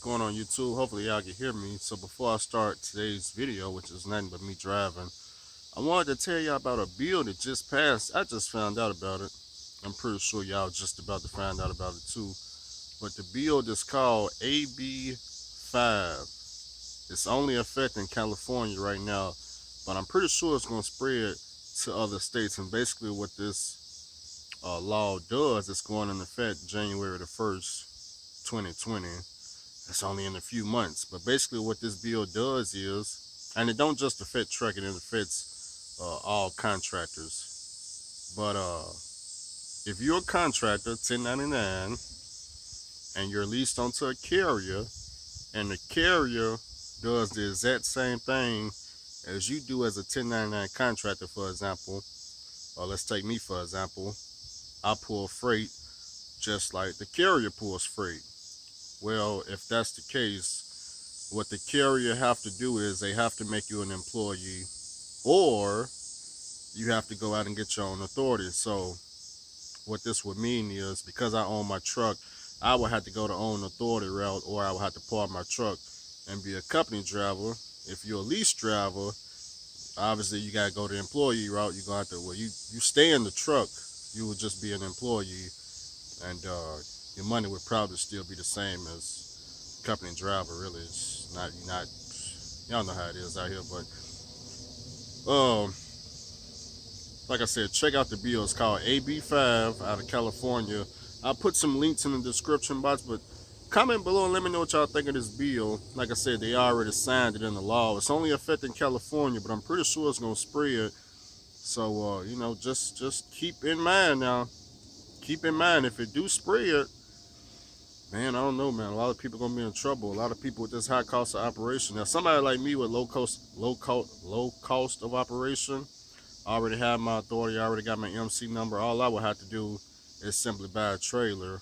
going on YouTube? Hopefully y'all can hear me. So before I start today's video, which is nothing but me driving, I wanted to tell y'all about a bill that just passed. I just found out about it. I'm pretty sure y'all just about to find out about it too. But the bill is called AB5. It's only affecting California right now, but I'm pretty sure it's going to spread to other states. And basically what this law does, it's going into effect January the 1st, 2020. It's only in a few months. But basically what this bill does is, and it don't just affect trucking, it affects all contractors. But if you're a contractor, 1099, and you're leased onto a carrier, and the carrier does the exact same thing as you do as a 1099 contractor, for example, or let's take me for example, I pull freight just like the carrier pulls freight. Well, if that's the case, what the carrier have to do is they have to make you an employee, or you have to go out and get your own authority. So what this would mean is, because I own my truck, I would have to go the own authority route, or I would have to park my truck and be a company driver. If you're a lease driver, obviously you gotta go the employee route. You're gonna have to, well, you stay in the truck, you would just be an employee, and your money would probably still be the same as company driver. Really, it's not, y'all know how it is out here. But like I said, check out the bill. It's called AB5 out of California. I'll put some links in the description box, but comment below and let me know what y'all think of this bill. Like I said, they already signed it in the law. It's only affecting California, but I'm pretty sure it's gonna spread. So you know, just keep in mind now. Keep in mind, if it do spread, man, I don't know, man. A lot of people gonna be in trouble. A lot of people with this high cost of operation. Now, somebody like me with low cost of operation, I already have my authority. I already got my MC number. All I would have to do is simply buy a trailer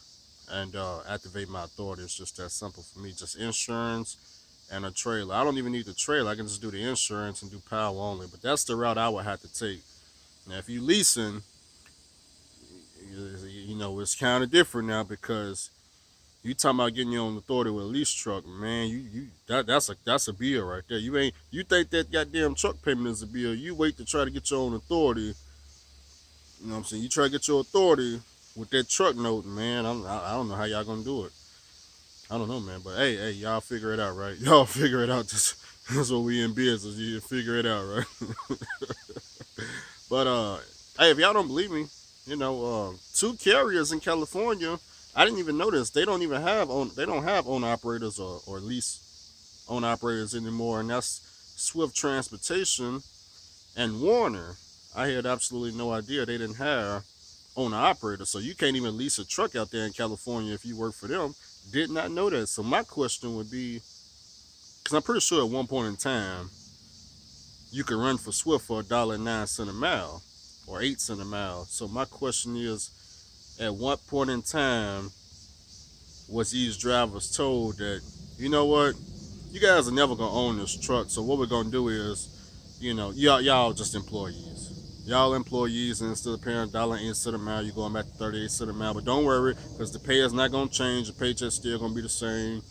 and activate my authority. It's just that simple for me. Just insurance and a trailer. I don't even need the trailer. I can just do the insurance and do power only. But that's the route I would have to take. Now, if you leasing, you know, it's kind of different now, because you talking about getting your own authority with a lease truck, man. That's a bill right there. You think that goddamn truck payment is a bill? You wait to try to get your own authority. You know what I'm saying? You try to get your authority with that truck note, man. I don't know how y'all gonna do it. I don't know, man. But hey, y'all figure it out, right? Y'all figure it out. That's what we in business. You figure it out, right? But hey, if y'all don't believe me, you know, 2 carriers in California, I didn't even know this. They don't have owner operators or lease owner operators anymore, and that's Swift Transportation and Warner. I had absolutely no idea they didn't have owner operators. So you can't even lease a truck out there in California if you work for them. Did not know that. So my question would be, because I'm pretty sure at one point in time you could run for Swift for $1.09 a mile or 8 cents a mile. So my question is, at what point in time was these drivers told that, you know what, you guys are never gonna own this truck, so what we're gonna do is, you know, y'all just employees. Y'all employees, and instead of paying $1.08 a mile, you're going back to 38 cents a mile. But don't worry, because the pay is not gonna change. The paycheck's still gonna be the same.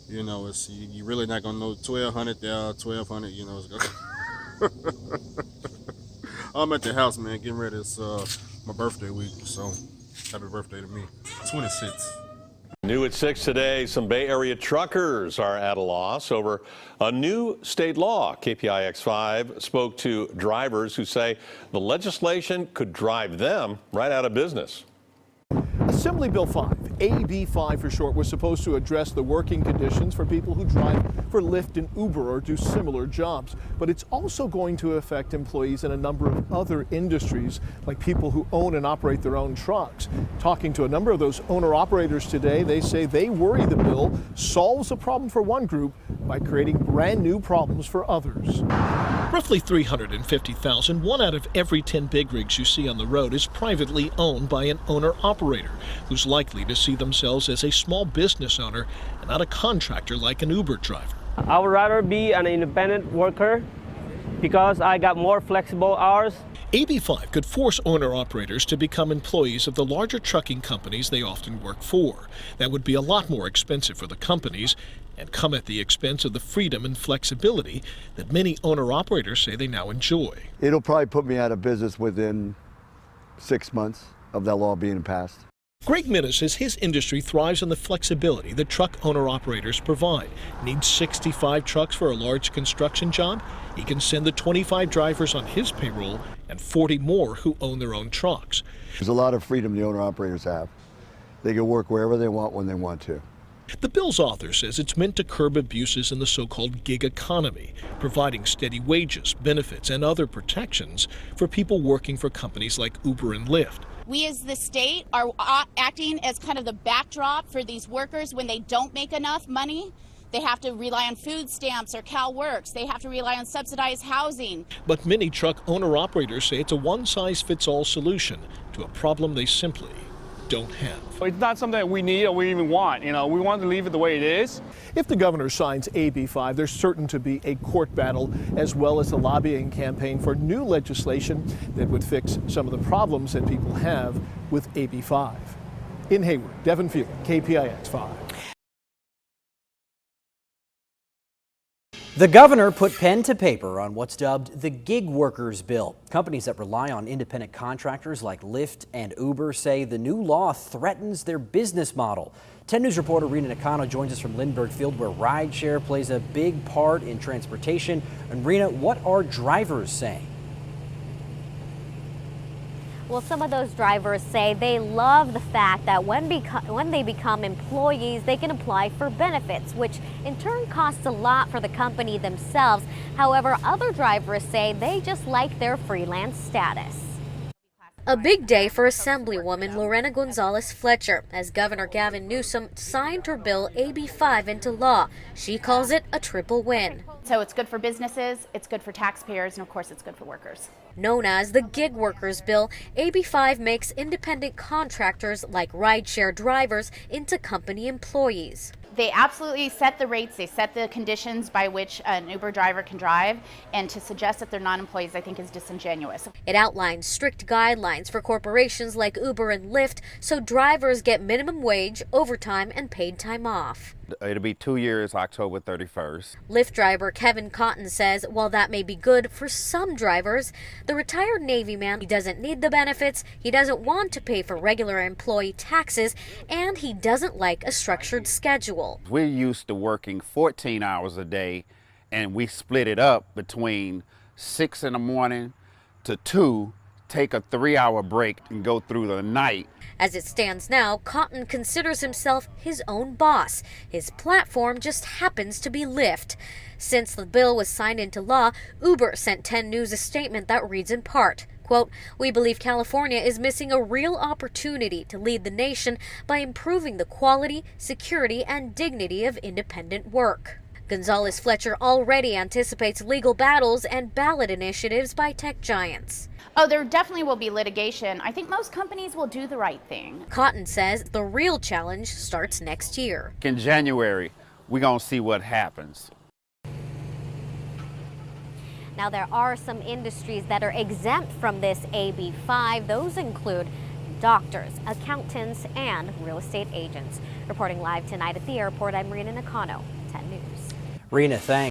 You know, it's you really not gonna know $1,200 there, $1,200. You know, it's gonna I'm at the house, man, getting ready. It's my birthday week, so happy birthday to me. 26. New at 6 today, some Bay Area truckers are at a loss over a new state law. KPIX5 spoke to drivers who say the legislation could drive them right out of business. Assembly Bill 5, AB5 for short, was supposed to address the working conditions for people who drive for Lyft and Uber or do similar jobs. But it's also going to affect employees in a number of other industries, like people who own and operate their own trucks. Talking to a number of those owner-operators today, they say they worry the bill solves a problem for one group by creating brand new problems for others. Roughly 350,000, 1 out of every 10 big rigs you see on the road is privately owned by an owner-operator who's likely to see themselves as a small business owner and not a contractor like an Uber driver. I would rather be an independent worker because I got more flexible hours. AB5 could force owner-operators to become employees of the larger trucking companies they often work for. That would be a lot more expensive for the companies and come at the expense of the freedom and flexibility that many owner-operators say they now enjoy. It'll probably put me out of business within 6 months of that law being passed. Greg Minnis says his industry thrives on the flexibility that truck owner-operators provide. Needs 65 trucks for a large construction job? He can send the 25 drivers on his payroll and 40 more who own their own trucks. There's a lot of freedom the owner-operators have. They can work wherever they want when they want to. The bill's author says it's meant to curb abuses in the so-called gig economy, providing steady wages, benefits, and other protections for people working for companies like Uber and Lyft. We as the state are acting as kind of the backdrop for these workers when they don't make enough money. They have to rely on food stamps or CalWorks. They have to rely on subsidized housing. But many truck owner-operators say it's a one-size-fits-all solution to a problem they simply don't have. It's not something that we need or we even want. We want to leave it the way it is. If the governor signs AB5, there's certain to be a court battle as well as a lobbying campaign for new legislation that would fix some of the problems that people have with AB5. In Hayward, Devin Field, KPIX 5. The governor put pen to paper on what's dubbed the gig workers bill. Companies that rely on independent contractors like Lyft and Uber say the new law threatens their business model. 10 News reporter Rena Nakano joins us from Lindbergh Field, where rideshare plays a big part in transportation. And Rena, what are drivers saying? Well, some of those drivers say they love the fact that when they become employees, they can apply for benefits, which in turn costs a lot for the company themselves. However, other drivers say they just like their freelance status. A big day for Assemblywoman Lorena Gonzalez Fletcher as Governor Gavin Newsom signed her bill AB5 into law. She calls it a triple win. So it's good for businesses, it's good for taxpayers, and of course it's good for workers. Known as the Gig Workers Bill, AB5 makes independent contractors like rideshare drivers into company employees. They absolutely set the rates, they set the conditions by which an Uber driver can drive, and to suggest that they're non-employees I think is disingenuous. It outlines strict guidelines for corporations like Uber and Lyft so drivers get minimum wage, overtime, and paid time off. It'll be 2 years, October 31st. Lyft driver Kevin Cotton says while that may be good for some drivers, the retired Navy man, he doesn't need the benefits, he doesn't want to pay for regular employee taxes, and he doesn't like a structured schedule. We're used to working 14 hours a day, and we split it up between 6 in the morning to 2, take a 3-hour break and go through the night. As it stands now, Cotton considers himself his own boss. His platform just happens to be Lyft. Since the bill was signed into law, Uber sent 10 News a statement that reads in part, quote, "We believe California is missing a real opportunity to lead the nation by improving the quality, security, and dignity of independent work." Gonzalez Fletcher already anticipates legal battles and ballot initiatives by tech giants. Oh, there definitely will be litigation. I think most companies will do the right thing. Cotton says the real challenge starts next year. In January, we're going to see what happens. Now, there are some industries that are exempt from this AB5. Those include doctors, accountants, and real estate agents. Reporting live tonight at the airport, I'm Rena Nakano, 10 News. Rena, thanks.